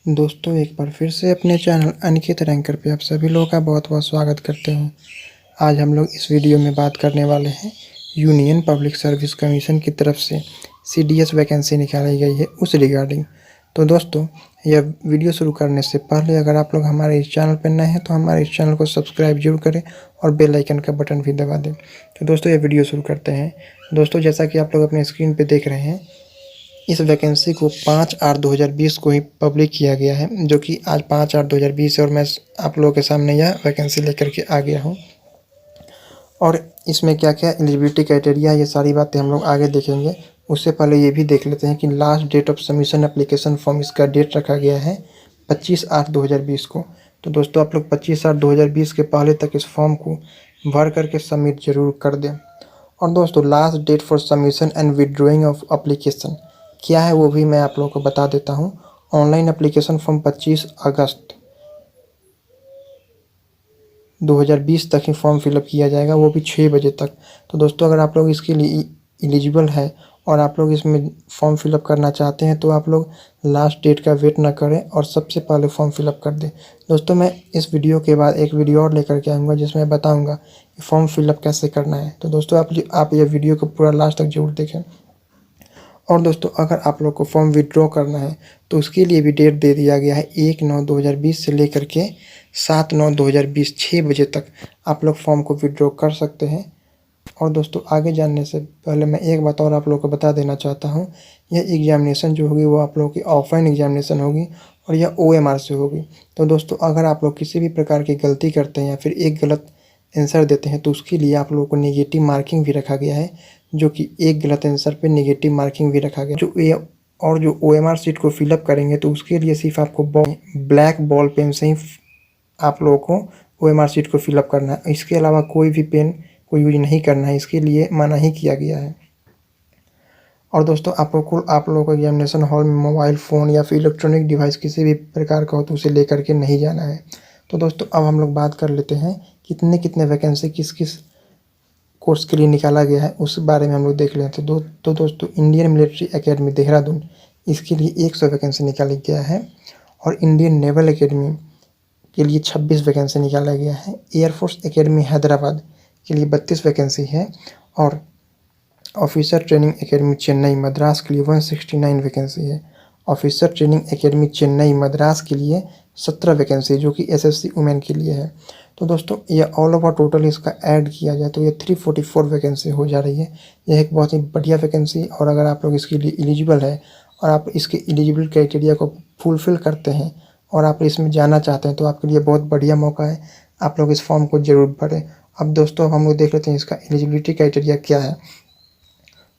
दोस्तों एक बार फिर से अपने चैनल अनिकेत रैंकर पे आप सभी लोगों का बहुत बहुत स्वागत करते हैं। आज हम लोग इस वीडियो में बात करने वाले हैं यूनियन पब्लिक सर्विस कमीशन की तरफ से सीडीएस वैकेंसी निकाली गई है उस रिगार्डिंग। तो दोस्तों यह वीडियो शुरू करने से पहले अगर आप लोग हमारे इस चैनल पर नए हैं तो हमारे इस चैनल को सब्सक्राइब जरूर करें और बेल आइकन का बटन भी दबा दें। तो दोस्तों ये वीडियो शुरू करते हैं। दोस्तों जैसा कि आप लोग अपने स्क्रीन पर देख रहे हैं, इस वैकेंसी को 5/8/2020 को ही पब्लिक किया गया है, जो कि आज 5/8/2020 है और मैं आप लोगों के सामने यह वैकेंसी लेकर के आ गया हूँ। और इसमें क्या क्या एलिजिबिलिटी क्राइटेरिया है, ये सारी बातें हम लोग आगे देखेंगे। उससे पहले ये भी देख लेते हैं कि last date of submission application form इसका डेट रखा गया है 25/8/2020 को। तो दोस्तों आप लोग 25/8/2020 के पहले तक इस फॉर्म को भर करके सबमिट जरूर कर दें। और दोस्तों last date for submission and withdrawing of application क्या है वो भी मैं आप लोगों को बता देता हूँ। ऑनलाइन एप्लीकेशन फॉर्म 25 अगस्त 2020 तक ही फॉर्म फिलअप किया जाएगा, वो भी 6 बजे तक। तो दोस्तों अगर आप लोग इसके लिए एलिजिबल है और आप लोग इसमें फॉर्म फिलअप करना चाहते हैं तो आप लोग लास्ट डेट का वेट ना करें और सबसे पहले फॉर्म फिलअप कर दें। दोस्तों मैं इस वीडियो के बाद एक वीडियो और लेकर के आऊँगा जिसमें बताऊँगा कि फॉर्म फिलअप कैसे करना है। तो दोस्तों आप ये वीडियो को पूरा लास्ट तक जरूर देखें। और दोस्तों अगर आप लोग को फॉर्म विड्रॉ करना है तो उसके लिए भी डेट दे दिया गया है 1/9/2020 से लेकर के 7/9/2020 6 बजे तक आप लोग फॉर्म को विड्रॉ कर सकते हैं। और दोस्तों आगे जानने से पहले मैं एक बात और आप लोगों को बता देना चाहता हूँ, यह एग्जामिनेशन जो होगी वो आप लोगों की ऑफलाइन एग्जामिनेशन होगी और यह OMR से होगी। तो दोस्तों अगर आप लोग किसी भी प्रकार की गलती करते हैं या फिर एक गलत आंसर देते हैं तो उसके लिए आप लोगों को नेगेटिव मार्किंग भी रखा गया है, जो कि एक गलत आंसर पे नेगेटिव मार्किंग भी रखा गया जो OMR सीट को फिलअप करेंगे तो उसके लिए सिर्फ आपको ब्लैक बॉल पेन से ही आप लोगों को OMR सीट को फिलअप करना है। इसके अलावा कोई भी पेन को यूज नहीं करना है, इसके लिए मना ही किया गया है। और दोस्तों आप लोगों को एग्जामिनेशन हॉल में मोबाइल फ़ोन या फिर इलेक्ट्रॉनिक डिवाइस किसी भी प्रकार का हो तो उसे लेकर के नहीं जाना है। तो दोस्तों अब हम लोग बात कर लेते हैं कितने वैकेंसी किस किस कोर्स के लिए निकाला गया है उस बारे में हम लोग देख लेते हैं। तो दोस्तों इंडियन मिलिट्री एकेडमी देहरादून इसके लिए 100 वैकेंसी निकाला गया है और इंडियन नेवल एकेडमी के लिए 26 वैकेंसी निकाला गया है। एयरफोर्स एकेडमी हैदराबाद के लिए 32 वैकेंसी है और officer training academy Chennai Madras के लिए 169 वैकेंसी है। Officer training academy Chennai Madras के लिए 17 वैकेंसी जो कि SSC वुमेन के लिए है। तो दोस्तों ये ऑल ओवर टोटल इसका ऐड किया जाए तो ये 344 वैकेंसी हो जा रही है। यह एक बहुत ही बढ़िया वैकेंसी और अगर आप लोग इसके लिए एलिजिबल है और आप इसके एलिजिबल क्राइटेरिया को फुलफ़िल करते हैं और आप इसमें जाना चाहते हैं तो आपके लिए बहुत बढ़िया मौका है, आप लोग इस फॉर्म को ज़रूर भरें। अब दोस्तों हम लोग देख लेते हैं इसका एलिजिबिलिटी क्राइटेरिया क्या है।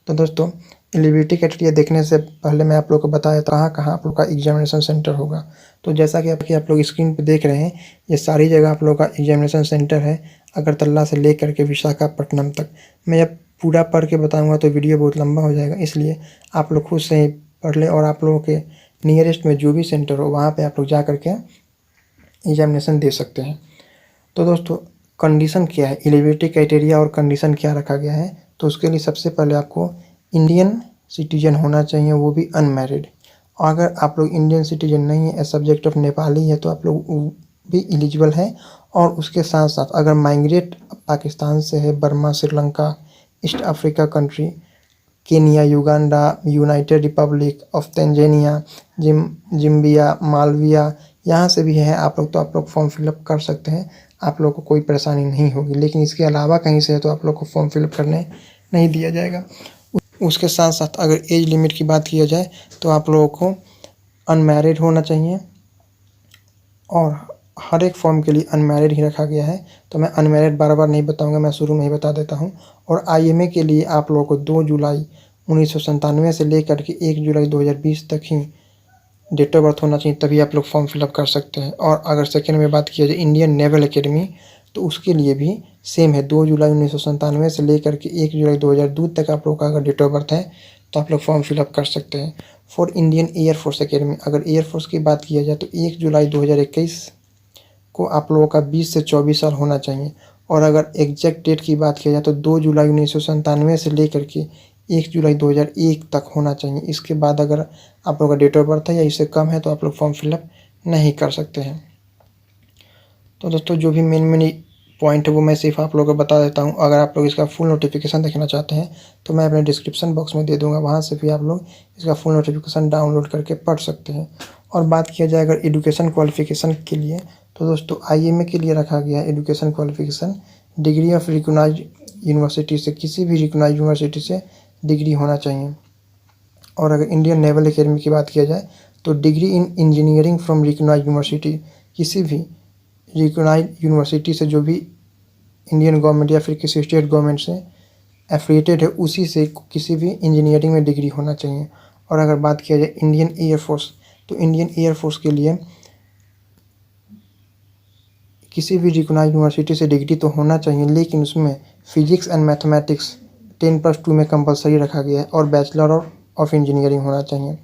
तो दोस्तों एलिजिबिलिटी क्राइटेरिया देखने से पहले मैं आप लोग को बताया कहाँ आप लोग का एग्जामिनेशन सेंटर होगा। तो जैसा कि आप लोग स्क्रीन पे देख रहे हैं, ये सारी जगह आप लोग का एग्जामिनेशन सेंटर है, अगरतला से लेकर के विशाखापट्टनम तक। मैं जब पूरा पढ़ के बताऊंगा तो वीडियो बहुत लंबा हो जाएगा, इसलिए आप लोग खुद से ही पढ़ लें और आप लोगों के नियरेस्ट में जो भी सेंटर हो वहाँ पर आप लोग जा करके एग्जामिनेशन दे सकते हैं। तो दोस्तों कंडीशन क्या है, एलिजिबिलिटी क्राइटेरिया और कंडीशन क्या रखा गया है। तो उसके लिए सबसे पहले आपको इंडियन सिटीजन होना चाहिए, वो भी अनमैरिड। अगर आप लोग इंडियन सिटीजन नहीं है, सब्जेक्ट ऑफ नेपाली है, तो आप लोग भी एलिजिबल है। और उसके साथ साथ अगर माइग्रेट पाकिस्तान से है, Burma, Sri Lanka, East Africa country, Kenya, Uganda, United Republic of Tanzania, Zambia, Malawi, यहाँ से भी है आप लोग, तो आप लोग फॉर्म फिलअप कर सकते हैं, आप लोग को कोई परेशानी नहीं होगी। लेकिन इसके अलावा कहीं से है तो आप लोग को फॉर्म फिलअप करने नहीं दिया जाएगा। उसके साथ साथ अगर एज लिमिट की बात किया जाए तो आप लोगों को अनमैरिड होना चाहिए और हर एक फॉर्म के लिए अनमैरिड ही रखा गया है। तो मैं अनमैरिड बार बार नहीं बताऊंगा, मैं शुरू में ही बता देता हूं। और IMA के लिए आप लोगों को 2 जुलाई 1997 से लेकर के 1 जुलाई 2020 तक ही डेट ऑफ बर्थ होना चाहिए, तभी आप लोग फॉर्म फिलअप कर सकते हैं। और अगर सेकेंड में बात किया जाए इंडियन नेवल एकेडमी, तो उसके लिए भी सेम है, 2 जुलाई 1997 से लेकर के 1 जुलाई 2002 तक आप लोग का अगर डेट ऑफ बर्थ है तो आप लोग फॉर्म फिलअप कर सकते हैं। फॉर इंडियन एयरफोर्स एकेडमी, अगर एयरफोर्स की बात किया जाए तो 1 जुलाई 2021 को आप लोगों का 20 से 24 साल होना चाहिए। और अगर एग्जैक्ट डेट की बात किया जाए तो 2 जुलाई 1997 से लेकर के 1 जुलाई 2001 तक होना चाहिए। इसके बाद अगर आप लोग का डेट ऑफ बर्थ है या इससे कम है तो आप लोग फॉर्म फिलअप नहीं कर सकते हैं। तो दोस्तों जो भी मेन पॉइंट है वो मैं सिर्फ आप लोगों को बता देता हूँ। अगर आप लोग इसका फुल नोटिफिकेशन देखना चाहते हैं तो मैं अपने डिस्क्रिप्शन बॉक्स में दे दूँगा, वहाँ से भी आप लोग इसका फुल नोटिफिकेशन डाउनलोड करके पढ़ सकते हैं। और बात किया जाए अगर एजुकेशन क्वालिफिकेशन के लिए, तो दोस्तों IMA के लिए रखा गया है education qualification degree of recognised university से, किसी भी रिकॉग्नाइज्ड यूनिवर्सिटी से डिग्री होना चाहिए। और अगर इंडियन नेवल एकेडमी की बात किया जाए तो degree in engineering from recognised university, किसी भी रिकॉग्नाइज्ड यूनिवर्सिटी से जो भी इंडियन गवर्नमेंट या फिर किसी स्टेट गवर्नमेंट से एफिलिएटेड है, उसी से किसी भी इंजीनियरिंग में डिग्री होना चाहिए। और अगर बात किया जाए इंडियन एयरफोर्स, तो इंडियन एयरफोर्स के लिए किसी भी रिकॉग्नाइज्ड यूनिवर्सिटी से डिग्री तो होना चाहिए, लेकिन उसमें फिजिक्स एंड मैथमेटिक्स 10+2 में कंपलसरी रखा गया है और बैचलर ऑफ इंजीनियरिंग होना चाहिए।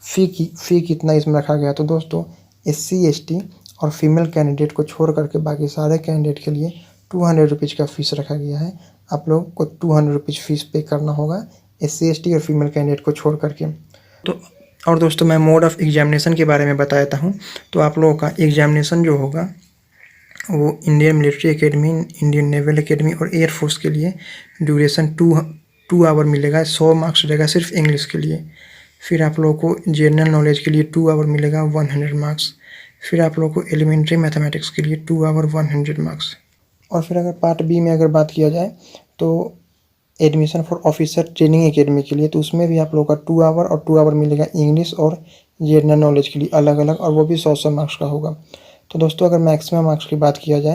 फ़ी कितना इसमें रखा गया, तो दोस्तों SC ST और फीमेल कैंडिडेट को छोड़ करके बाकी सारे कैंडिडेट के लिए 200 रुपीज़ का फ़ीस रखा गया है। आप लोग को 200 रुपीज़ फ़ीस पे करना होगा SC ST और फीमेल कैंडिडेट को छोड़ करके। तो और दोस्तों मैं मोड ऑफ़ एग्जामिनेशन के बारे में बता देता हूँ। तो आप लोगों का एग्जामिनेशन जो होगा वो Indian military academy, Indian naval academy और एयरफोर्स के लिए ड्यूरेशन 2 आवर मिलेगा। 100 मार्क्स रहेगा सिर्फ इंग्लिश के लिए। फिर आप लोगों को जनरल नॉलेज के लिए 2 आवर मिलेगा 100 मार्क्स। फिर आप लोगों को एलिमेंट्री मैथमेटिक्स के लिए 2 आवर 100 मार्क्स। और फिर अगर पार्ट बी में अगर बात किया जाए तो admission for officer training academy के लिए, तो उसमें भी आप लोगों का 2 आवर और 2 आवर मिलेगा इंग्लिश और जनरल नॉलेज के लिए अलग अलग, और वो भी 100 मार्क्स का होगा। तो दोस्तों अगर मैक्सिमम मार्क्स की बात किया जाए